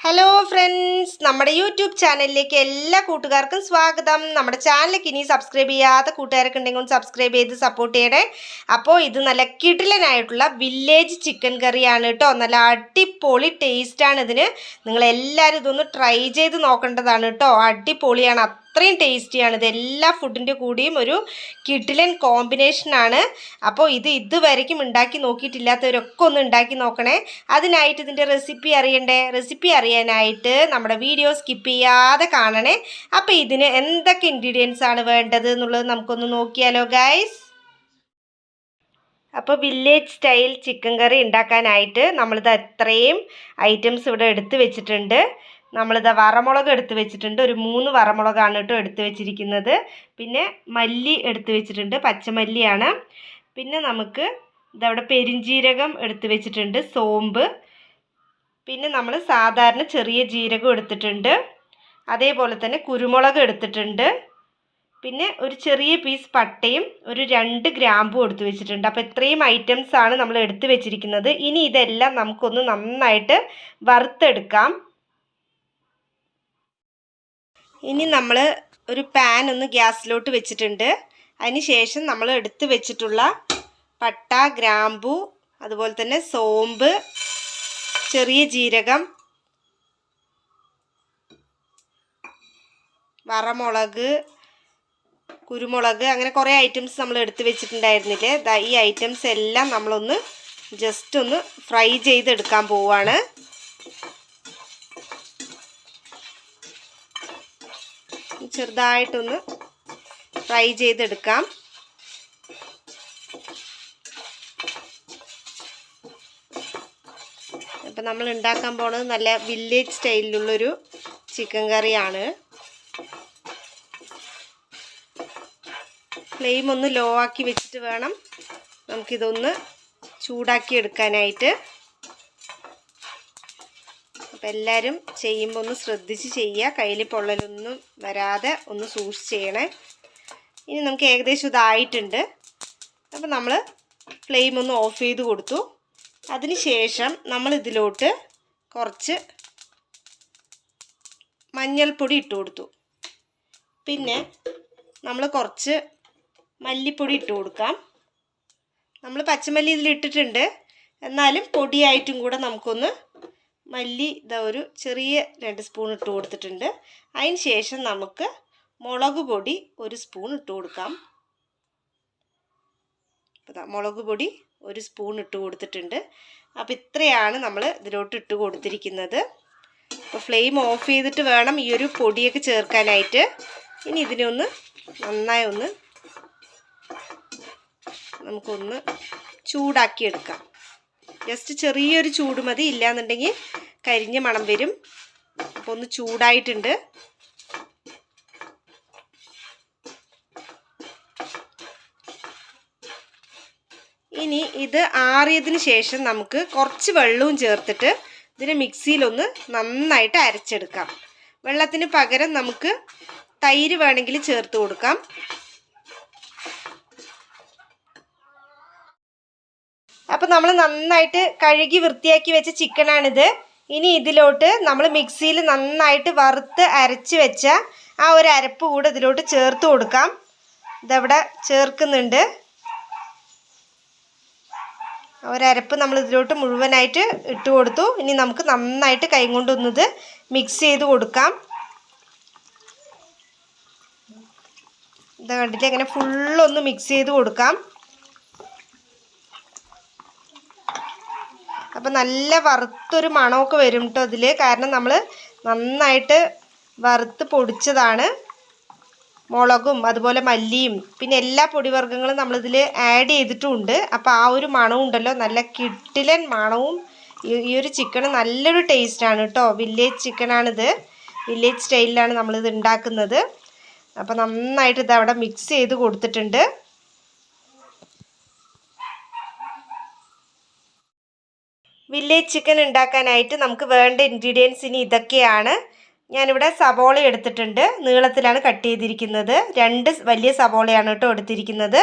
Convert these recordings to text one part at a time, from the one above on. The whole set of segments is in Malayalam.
ഹലോ ഫ്രണ്ട്സ്, നമ്മുടെ യൂട്യൂബ് ചാനലിലേക്ക് എല്ലാ കൂട്ടുകാർക്കും സ്വാഗതം. നമ്മുടെ ചാനലിലേക്ക് ഇനി സബ്സ്ക്രൈബ് ചെയ്യാത്ത കൂട്ടുകാരൊക്കെ ഉണ്ടെങ്കിൽ ഒന്ന് സബ്സ്ക്രൈബ് ചെയ്ത് സപ്പോർട്ട് ചെയ്യണേ. അപ്പോൾ ഇത് നല്ല കിടിലനായിട്ടുള്ള വില്ലേജ് ചിക്കൻ കറിയാണ് കേട്ടോ. നല്ല അടിപൊളി ടേസ്റ്റാണ് ഇതിന്. നിങ്ങളെല്ലാവരും ഇതൊന്ന് ട്രൈ ചെയ്ത് നോക്കേണ്ടതാണ് കേട്ടോ. അടിപൊളിയാണ്, അത്രയും ടേസ്റ്റിയാണ്. ഇത് എല്ലാ ഫുഡിൻ്റെ കൂടിയും ഒരു കിടിലൻ കോമ്പിനേഷനാണ്. അപ്പോൾ ഇതുവരെയ്ക്കും ഉണ്ടാക്കി നോക്കിയിട്ടില്ലാത്തവരൊക്കെ ഒന്ന് ഉണ്ടാക്കി നോക്കണേ. അതിനായിട്ട് ഇതിൻ്റെ റെസിപ്പി അറിയണ്ടേ? റെസിപ്പി അറിയാനായിട്ട് നമ്മുടെ വീഡിയോ സ്കിപ്പ് ചെയ്യാതെ കാണണേ. അപ്പോൾ ഇതിന് എന്തൊക്കെ ഇൻഗ്രീഡിയൻസ് ആണ് വേണ്ടത് എന്നുള്ളത് നമുക്കൊന്ന് നോക്കിയാലോ ഗൈസ്. അപ്പോൾ വില്ലേജ് സ്റ്റൈൽ ചിക്കൻ കറി ഉണ്ടാക്കാനായിട്ട് നമ്മളിത് അത്രയും ഐറ്റംസ് ഇവിടെ എടുത്ത് വെച്ചിട്ടുണ്ട്. നമ്മളിത് വറമുളക് എടുത്ത് വെച്ചിട്ടുണ്ട്. ഒരു 3 വറമുളകാണ് കേട്ടോ എടുത്ത് വെച്ചിരിക്കുന്നത്. പിന്നെ മല്ലി എടുത്ത് വെച്ചിട്ടുണ്ട്, പച്ചമല്ലിയാണ്. പിന്നെ നമുക്ക് ഇതവിടെ പെരിഞ്ജീരകം എടുത്ത് വെച്ചിട്ടുണ്ട്, സോമ്പ്. പിന്നെ നമ്മൾ സാധാരണ ചെറിയ ജീരകം എടുത്തിട്ടുണ്ട്. അതേപോലെ തന്നെ കുരുമുളക് എടുത്തിട്ടുണ്ട്. പിന്നെ ഒരു ചെറിയ പീസ് പട്ടയും ഒരു 2 ഗ്രാമ്പും എടുത്ത് വെച്ചിട്ടുണ്ട്. അപ്പോൾ ഇത്രയും ഐറ്റംസാണ് നമ്മൾ എടുത്ത് വെച്ചിരിക്കുന്നത്. ഇനി ഇതെല്ലാം നമുക്കൊന്ന് നന്നായിട്ട് വറുത്തെടുക്കാം. ഇനി നമ്മൾ ഒരു പാൻ ഒന്ന് ഗ്യാസിലോട്ട് വെച്ചിട്ടുണ്ട്. അതിന് ശേഷം നമ്മൾ എടുത്ത് വെച്ചിട്ടുള്ള പട്ട, ഗ്രാമ്പു, അതുപോലെ തന്നെ സോമ്പ്, ചെറിയ ജീരകം, വറമുളക്, കുരുമുളക്, അങ്ങനെ കുറേ ഐറ്റംസ് നമ്മൾ എടുത്ത് വെച്ചിട്ടുണ്ടായിരുന്നില്ലേ. ഈ ഐറ്റംസ് എല്ലാം നമ്മളൊന്ന് ജസ്റ്റ് ഒന്ന് ഫ്രൈ ചെയ്തെടുക്കാൻ പോവുകയാണ്. ചെറുതായിട്ടൊന്ന് ഫ്രൈ ചെയ്തെടുക്കാം. അപ്പം നമ്മൾ ഉണ്ടാക്കാൻ പോണത് നല്ല വില്ലേജ് സ്റ്റൈലിലുള്ളൊരു ചിക്കൻ കറിയാണ്. ഫ്ലെയിം ഒന്ന് ലോ ആക്കി വെച്ചിട്ട് വേണം നമുക്കിതൊന്ന് ചൂടാക്കി എടുക്കാനായിട്ട്. അപ്പം എല്ലാവരും ചെയ്യുമ്പോൾ ഒന്ന് ശ്രദ്ധിച്ച് ചെയ്യുക. കയ്യിൽ പൊള്ളലൊന്നും വരാതെ ഒന്ന് സൂക്ഷിച്ച് ചെയ്യണേ. ഇനി നമുക്ക് ഏകദേശം ഇതായിട്ടുണ്ട്. അപ്പം നമ്മൾ ഫ്ലെയിം ഒന്ന് ഓഫ് ചെയ്ത് കൊടുത്തു. അതിന് ശേഷം നമ്മൾ ഇതിലോട്ട് കുറച്ച് മഞ്ഞൾപ്പൊടി ഇട്ട് കൊടുത്തു. പിന്നെ നമ്മൾ കുറച്ച് മല്ലിപ്പൊടി ഇട്ട് കൊടുക്കാം. നമ്മൾ പച്ചമല്ലി ഇതിലിട്ടിട്ടുണ്ട്, എന്നാലും പൊടിയായിട്ടും കൂടെ നമുക്കൊന്ന് മല്ലി ഒരു ചെറിയ 2 സ്പൂൺ ഇട്ട് കൊടുത്തിട്ടുണ്ട്. അതിന് ശേഷം നമുക്ക് മുളക് പൊടി 1 സ്പൂൺ ഇട്ട് കൊടുക്കാം. മുളക് പൊടി 1 സ്പൂൺ ഇട്ട് കൊടുത്തിട്ടുണ്ട്. അപ്പോൾ ഇത്രയാണ് നമ്മൾ ഇതിലോട്ട് ഇട്ട് കൊടുത്തിരിക്കുന്നത്. അപ്പോൾ ഫ്ലെയിം ഓഫ് ചെയ്തിട്ട് വേണം ഈ ഒരു പൊടിയൊക്കെ ചേർക്കാനായിട്ട്. ഇനി ഇതിനെ ഒന്ന് നന്നായി ഒന്ന് നമുക്കൊന്ന് ചൂടാക്കി എടുക്കാം. ജസ്റ്റ് ചെറിയൊരു ചൂട് മതി, ഇല്ലയെന്നുണ്ടെങ്കിൽ കരിഞ്ഞ മണം വരും. അപ്പോൾ ഒന്ന് ചൂടായിട്ടുണ്ട്. ഇനി ഇത് ആറിയതിന് ശേഷം നമുക്ക് കുറച്ച് വെള്ളവും ചേർത്തിട്ട് ഇതിനെ മിക്സിയിലൊന്ന് നന്നായിട്ട് അരച്ചെടുക്കാം. വെള്ളത്തിന് പകരം നമുക്ക് തൈര് വേണമെങ്കിൽ ചേർത്ത് കൊടുക്കാം. അപ്പം നമ്മൾ നന്നായിട്ട് കഴുകി വൃത്തിയാക്കി വെച്ച ചിക്കനാണിത്. ഇനി ഇതിലോട്ട് നമ്മൾ മിക്സിയിൽ നന്നായിട്ട് വറുത്ത് അരച്ച് വെച്ച ആ ഒരു അരപ്പ് കൂടെ ഇതിലോട്ട് ചേർത്ത് കൊടുക്കാം. ഇതവിടെ ചേർക്കുന്നുണ്ട്. ഒരരപ്പ് നമ്മൾ ഇതിലോട്ട് മുഴുവനായിട്ട് ഇട്ട് കൊടുത്തു. ഇനി നമുക്ക് നന്നായിട്ട് കൈ കൊണ്ടൊന്നത് മിക്സ് ചെയ്ത് കൊടുക്കാം. ഇത് കണ്ടിട്ട് അങ്ങനെ ഫുള്ളൊന്ന് മിക്സ് ചെയ്ത് കൊടുക്കാം. അപ്പം നല്ല വറുത്തൊരു മണമൊക്കെ വരും കേട്ടോ ഇതിൽ. കാരണം നമ്മൾ നന്നായിട്ട് വറുത്ത് പൊടിച്ചതാണ്. മുളകും അതുപോലെ മല്ലിയും പിന്നെ എല്ലാ പൊടിവർഗ്ഗങ്ങളും നമ്മളിതിൽ ആഡ് ചെയ്തിട്ടുമുണ്ട്. അപ്പോൾ ആ ഒരു മണവും ഉണ്ടല്ലോ, നല്ല കിടിലൻ മണവും. ഈ ഒരു ചിക്കന് നല്ലൊരു ടേസ്റ്റാണ് കേട്ടോ. വില്ലേജ് ചിക്കനാണിത്, വില്ലേജ് സ്റ്റൈലിലാണ് നമ്മളിത് ഉണ്ടാക്കുന്നത്. അപ്പോൾ നന്നായിട്ട് ഇതവിടെ മിക്സ് ചെയ്ത് കൊടുത്തിട്ടുണ്ട്. വില്ലേജ് ചിക്കൻ ഉണ്ടാക്കാനായിട്ട് നമുക്ക് വേണ്ട ഇൻഗ്രീഡിയൻസ് ഇനി ഇതൊക്കെയാണ്. ഞാനിവിടെ സവോള എടുത്തിട്ടുണ്ട്, നീളത്തിലാണ് കട്ട് ചെയ്തിരിക്കുന്നത്. 2 വലിയ സവോളയാണ് കേട്ടോ എടുത്തിരിക്കുന്നത്.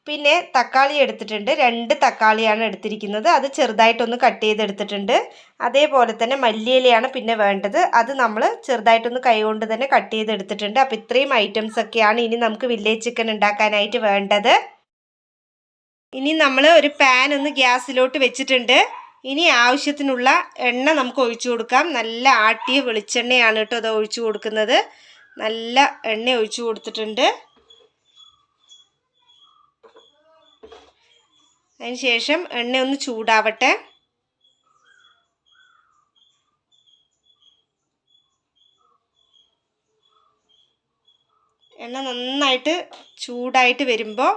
പിന്നെ തക്കാളി എടുത്തിട്ടുണ്ട്, 2 തക്കാളിയാണ് എടുത്തിരിക്കുന്നത്. അത് ചെറുതായിട്ടൊന്ന് കട്ട് ചെയ്തെടുത്തിട്ടുണ്ട്. അതേപോലെ തന്നെ മല്ലിയിലയാണ് പിന്നെ വേണ്ടത്. അത് നമ്മൾ ചെറുതായിട്ടൊന്ന് കൈകൊണ്ട് തന്നെ കട്ട് ചെയ്തെടുത്തിട്ടുണ്ട്. അപ്പോൾ ഇത്രയും ഐറ്റംസ് ഒക്കെയാണ് ഇനി നമുക്ക് വില്ലേജ് ചിക്കൻ ഉണ്ടാക്കാനായിട്ട് വേണ്ടത്. ഇനി നമ്മൾ ഒരു പാൻ ഒന്ന് ഗ്യാസിലോട്ട് വെച്ചിട്ടുണ്ട്. ഇനി ആവശ്യത്തിനുള്ള എണ്ണ നമുക്ക് ഒഴിച്ചു കൊടുക്കാം. നല്ല ആട്ടിയ വെളിച്ചെണ്ണയാണ് കേട്ടോ അത് ഒഴിച്ചു കൊടുക്കുന്നത്. നല്ല എണ്ണ ഒഴിച്ചു കൊടുത്തിട്ടുണ്ട്. അതിന് ശേഷം എണ്ണ ഒന്ന് ചൂടാവട്ടെ. എണ്ണ നന്നായിട്ട് ചൂടായിട്ട് വരുമ്പോൾ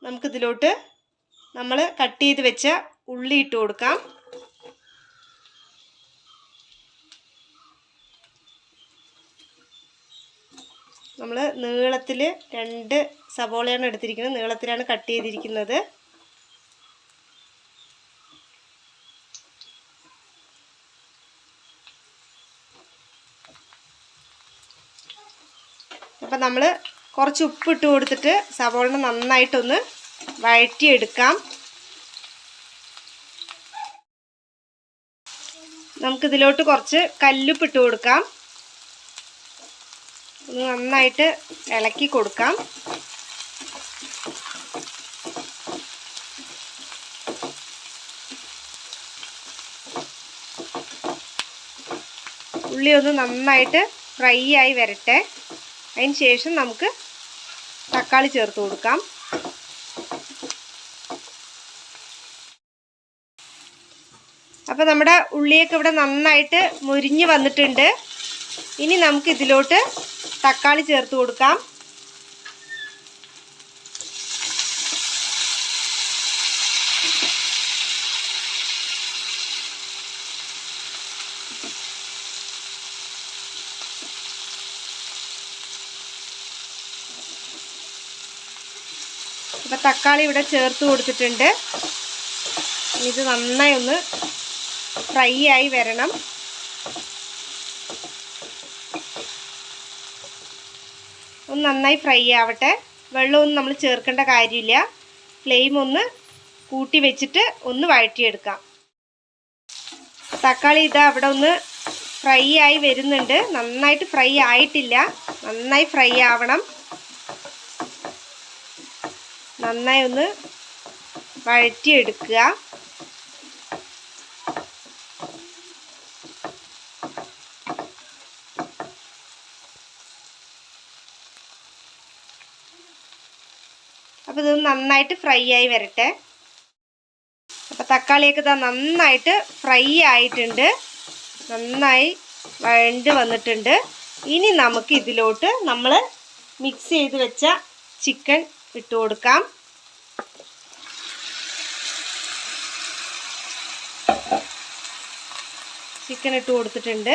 നമുക്കിതിലോട്ട് നമ്മൾ കട്ട് ചെയ്ത് വെച്ച ഉള്ളി ഇട്ട് കൊടുക്കാം. നമ്മൾ നീളത്തിൽ 2 സവോളയാണ് എടുത്തിരിക്കുന്നത്. നീളത്തിലാണ് കട്ട് ചെയ്തിരിക്കുന്നത്. അപ്പം നമ്മൾ കുറച്ച് ഉപ്പിട്ട് കൊടുത്തിട്ട് സവോള നന്നായിട്ടൊന്ന് വഴറ്റിയെടുക്കാം. നമുക്കിതിലോട്ട് കുറച്ച് കല്ലുപ്പിട്ട് കൊടുക്കാം. ഒന്ന് നന്നായിട്ട് ഇളക്കി കൊടുക്കാം. ഉള്ളി ഒന്ന് നന്നായിട്ട് ഫ്രൈ ആയി വരട്ടെ. അതിന് ശേഷം നമുക്ക് തക്കാളി ചേർത്ത് കൊടുക്കാം. അപ്പോൾ നമ്മുടെ ഉള്ളിയൊക്കെ ഇവിടെ നന്നായിട്ട് മുരിഞ്ഞ് വന്നിട്ടുണ്ട്. ഇനി നമുക്ക് ഇതിലോട്ട് തക്കാളി ചേർത്ത് കൊടുക്കാം. അപ്പോൾ തക്കാളി ഇവിടെ ചേർത്ത് കൊടുത്തിട്ടുണ്ട്. ഇത് നന്നായി ഒന്ന് ഫ്രൈ ആയി വരണം. ഒന്ന് നന്നായി ഫ്രൈ ആവട്ടെ. വെള്ളമൊന്നും നമ്മൾ ചേർക്കേണ്ട കാര്യമില്ല. ഫ്ലെയിം ഒന്ന് കൂട്ടി വെച്ചിട്ട് ഒന്ന് വഴറ്റിയെടുക്കാം. തക്കാളി ഇതാ അവിടെ ഒന്ന് ഫ്രൈ ആയി വരുന്നുണ്ട്. നന്നായിട്ട് ഫ്രൈ ആയിട്ടില്ല, നന്നായി ഫ്രൈ ആവണം. നന്നായി ഒന്ന് വഴറ്റിയെടുക്കുക. അപ്പോൾ ഇത് നന്നായിട്ട് ഫ്രൈ ആയി വരട്ടെ. അപ്പോൾ തക്കാളിയൊക്കെ ഇതാ നന്നായിട്ട് ഫ്രൈ ആയിട്ടുണ്ട്, നന്നായി വഴണ്ട് വന്നിട്ടുണ്ട്. ഇനി നമുക്ക് ഇതിലോട്ട് നമ്മൾ മിക്സ് ചെയ്ത് വെച്ച ചിക്കൻ ഇട്ട് കൊടുക്കാം. ചിക്കൻ ഇട്ട് കൊടുത്തിട്ടുണ്ട്.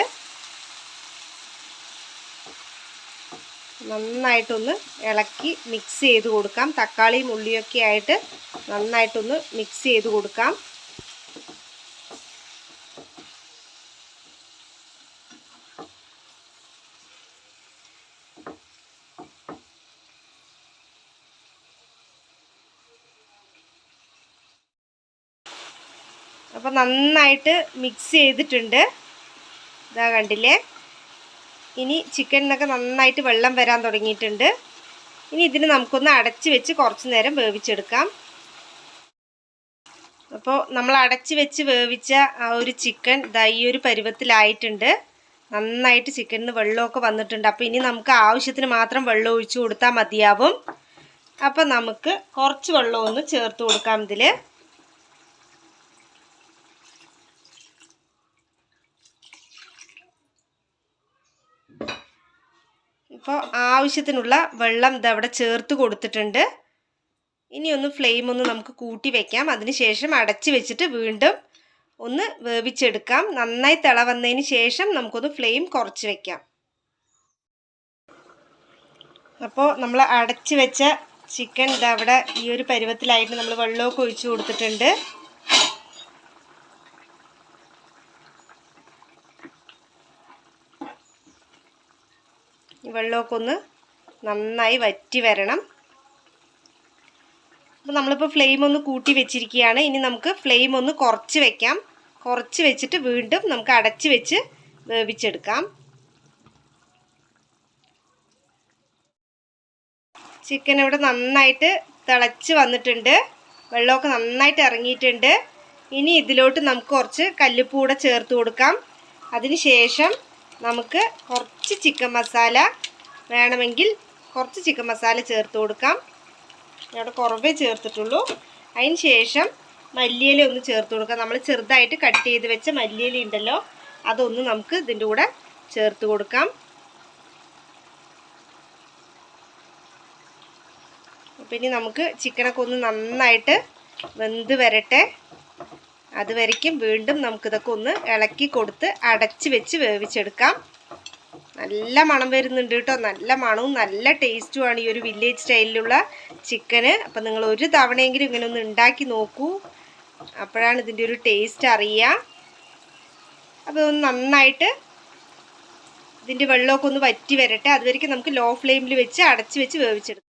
നന്നായിട്ടൊന്ന് ഇളക്കി മിക്സ് ചെയ്ത് കൊടുക്കാം. തക്കാളിയും ഉള്ളിയൊക്കെ ആയിട്ട് നന്നായിട്ടൊന്ന് മിക്സ് ചെയ്ത് കൊടുക്കാം. അപ്പോൾ നന്നായിട്ട് മിക്സ് ചെയ്തിട്ടുണ്ട്. ഇതാ കണ്ടില്ലേ. ഇനി ചിക്കനിന്നൊക്കെ നന്നായിട്ട് വെള്ളം വരാൻ തുടങ്ങിയിട്ടുണ്ട്. ഇനി ഇതിന് നമുക്കൊന്ന് അടച്ച് വെച്ച് കുറച്ച് നേരം വേവിച്ചെടുക്കാം. അപ്പോൾ നമ്മൾ അടച്ച് വെച്ച് വേവിച്ച ആ ഒരു ചിക്കൻ ദാ ഈ ഒരു പരുവത്തിലായിട്ടുണ്ട്. നന്നായിട്ട് ചിക്കനിന് വെള്ളമൊക്കെ വന്നിട്ടുണ്ട്. അപ്പോൾ ഇനി നമുക്ക് ആവശ്യത്തിന് മാത്രം വെള്ളം ഒഴിച്ചു കൊടുത്താൽ മതിയാവും. അപ്പോൾ നമുക്ക് കുറച്ച് വെള്ളം ഒന്ന് ചേർത്ത് കൊടുക്കാം ഇതിൽ. ഇപ്പോൾ ആവശ്യത്തിനുള്ള വെള്ളം ഇതവിടെ ചേർത്ത് കൊടുത്തിട്ടുണ്ട്. ഇനി ഒന്ന് ഫ്ലെയിം ഒന്ന് നമുക്ക് കൂട്ടി വയ്ക്കാം. അതിനുശേഷം അടച്ച് വെച്ചിട്ട് വീണ്ടും ഒന്ന് വേവിച്ചെടുക്കാം. നന്നായി തിള വന്നതിന് ശേഷം നമുക്കൊന്ന് ഫ്ലെയിം കുറച്ച് വയ്ക്കാം. അപ്പോൾ നമ്മൾ അടച്ച് വെച്ച ചിക്കൻ ഇതവിടെ ഈ ഒരു പരുവത്തിലായിട്ട് നമ്മൾ വെള്ളമൊക്കെ ഒഴിച്ചു കൊടുത്തിട്ടുണ്ട്. വെള്ളമൊക്കെ ഒന്ന് നന്നായി വറ്റി വരണം. അപ്പോൾ നമ്മളിപ്പോൾ ഫ്ലെയിം ഒന്ന് കൂട്ടി വെച്ചിരിക്കുകയാണ്. ഇനി നമുക്ക് ഫ്ലെയിം ഒന്ന് കുറച്ച് വെക്കാം. കുറച്ച് വെച്ചിട്ട് വീണ്ടും നമുക്ക് അടച്ച് വെച്ച് വേവിച്ചെടുക്കാം. ചിക്കൻ ഇവിടെ നന്നായിട്ട് തിളച്ച് വന്നിട്ടുണ്ട്. വെള്ളമൊക്കെ നന്നായിട്ട് ഇറങ്ങിയിട്ടുണ്ട്. ഇനി ഇതിലോട്ട് നമുക്ക് കുറച്ച് കല്ലുപ്പ് കൂടെ ചേർത്ത് കൊടുക്കാം. അതിന് ശേഷം നമുക്ക് കുറച്ച് ചിക്കൻ മസാല വേണമെങ്കിൽ കുറച്ച് ചിക്കൻ മസാല ചേർത്ത് കൊടുക്കാം. ഇവിടെ കുറവേ ചേർത്തിട്ടുള്ളൂ. അതിന് ശേഷം മല്ലിയില ഒന്ന് ചേർത്ത് കൊടുക്കാം. നമ്മൾ ചെറുതായിട്ട് കട്ട് ചെയ്ത് വെച്ച മല്ലിയില ഉണ്ടല്ലോ, അതൊന്ന് നമുക്ക് ഇതിൻ്റെ കൂടെ ചേർത്ത് കൊടുക്കാം. അപ്പം ഇനി നമുക്ക് ചിക്കനൊക്കെ ഒന്ന് നന്നായിട്ട് വെന്ത് വരട്ടെ. അതുവരയ്ക്കും വീണ്ടും നമുക്കിതൊക്കെ ഒന്ന് ഇളക്കി കൊടുത്ത് അടച്ച് വെച്ച് വേവിച്ചെടുക്കാം. നല്ല മണം വരുന്നുണ്ട് കേട്ടോ. നല്ല മണവും നല്ല ടേസ്റ്റുമാണ് ഈ ഒരു വില്ലേജ് സ്റ്റൈലിലുള്ള ചിക്കന്. അപ്പം നിങ്ങൾ ഒരു തവണയെങ്കിലും ഇങ്ങനെ ഒന്ന് ഉണ്ടാക്കി നോക്കൂ. അപ്പോഴാണ് ഇതിൻ്റെ ഒരു ടേസ്റ്റ് അറിയുക. അപ്പോൾ ഒന്ന് നന്നായിട്ട് ഇതിൻ്റെ വെള്ളമൊക്കെ ഒന്ന് വറ്റി വരട്ടെ. അതുവരെയ്ക്കും നമുക്ക് ലോ ഫ്ലെയിമിൽ വെച്ച് അടച്ച് വെച്ച് വേവിച്ചെടുക്കാം.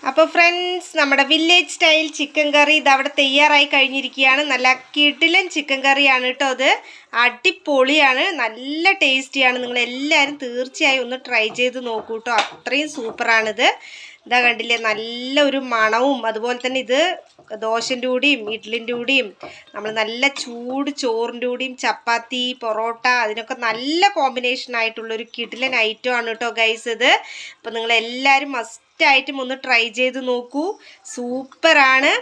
അപ്പോൾ ഫ്രണ്ട്സ്, നമ്മുടെ വില്ലേജ് സ്റ്റൈൽ ചിക്കൻ കറി ഇതവിടെ തയ്യാറായി കഴിഞ്ഞിരിക്കുകയാണ്. നല്ല കിടിലൻ ചിക്കൻ കറിയാണ് കേട്ടോ. അത് അടിപൊളിയാണ്, നല്ല ടേസ്റ്റിയാണ്. നിങ്ങളെല്ലാവരും തീർച്ചയായും ഒന്ന് ട്രൈ ചെയ്ത് നോക്കൂ കേട്ടോ. അത്രയും സൂപ്പറാണിത്. ഇതാ കണ്ടില്ലേ, നല്ലൊരു മണവും അതുപോലെ തന്നെ ഇത് ദോശൻ്റെ കൂടിയും ഇഡ്ലിൻ്റെ കൂടിയും നമ്മൾ നല്ല ചൂട് ചോറിൻ്റെ കൂടിയും ചപ്പാത്തി പൊറോട്ട അതിനൊക്കെ നല്ല കോമ്പിനേഷൻ ആയിട്ടുള്ളൊരു കിടിലൻ ഐറ്റം ആണ് കേട്ടോ ഗൈസ് ഇത്. അപ്പോൾ നിങ്ങളെല്ലാവരും മസ്റ്റായിട്ടും ഒന്ന് ട്രൈ ചെയ്ത് നോക്കൂ. സൂപ്പറാണ്.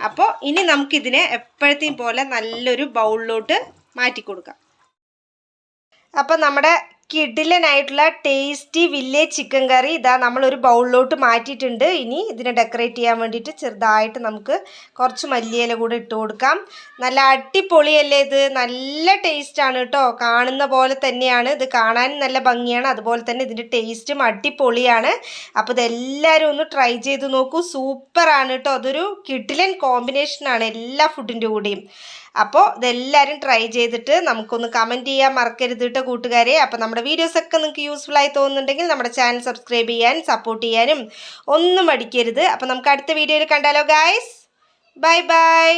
അപ്പോൾ ഇനി നമുക്കിതിനെ എപ്പോഴത്തെയും പോലെ നല്ലൊരു ബൗളിലോട്ട് മാറ്റി കൊടുക്കാം. അപ്പോൾ നമ്മുടെ കിടിലനായിട്ടുള്ള ടേസ്റ്റി വില്ലേജ് ചിക്കൻ കറി ഇതാ നമ്മളൊരു ബൗളിലോട്ട് മാറ്റിയിട്ടുണ്ട്. ഇനി ഇതിനെ ഡെക്കറേറ്റ് ചെയ്യാൻ വേണ്ടിയിട്ട് ചെറുതായിട്ട് നമുക്ക് കുറച്ച് മല്ലിയില കൂടെ ഇട്ട് കൊടുക്കാം. നല്ല അടിപൊളിയല്ലേ ഇത്. നല്ല ടേസ്റ്റാണ് കേട്ടോ. കാണുന്ന പോലെ തന്നെയാണ് ഇത്. കാണാനും നല്ല ഭംഗിയാണ്, അതുപോലെ തന്നെ ഇതിൻ്റെ ടേസ്റ്റും അടിപൊളിയാണ്. അപ്പോൾ ഇതെല്ലാവരും ഒന്ന് ട്രൈ ചെയ്ത് നോക്കൂ. സൂപ്പറാണ് കേട്ടോ. അതൊരു കിടിലൻ കോമ്പിനേഷനാണ് എല്ലാ ഫുഡിൻ്റെ കൂടെയും. അപ്പോൾ ഇതെല്ലാവരും ട്രൈ ചെയ്തിട്ട് നമുക്കൊന്ന് കമൻറ്റ് ചെയ്യാൻ മറക്കരുത് കേട്ടോ കൂട്ടുകാരെ. അപ്പോൾ നമ്മുടെ വീഡിയോസൊക്കെ നിങ്ങൾക്ക് യൂസ്ഫുൾ ആയി തോന്നുന്നുണ്ടെങ്കിൽ നമ്മുടെ ചാനൽ സബ്സ്ക്രൈബ് ചെയ്യാനും സപ്പോർട്ട് ചെയ്യാനും ഒന്നും മടിക്കരുത്. അപ്പോൾ നമുക്ക് അടുത്ത വീഡിയോയിൽ കണ്ടാലോ ഗായ്സ്. Bye bye.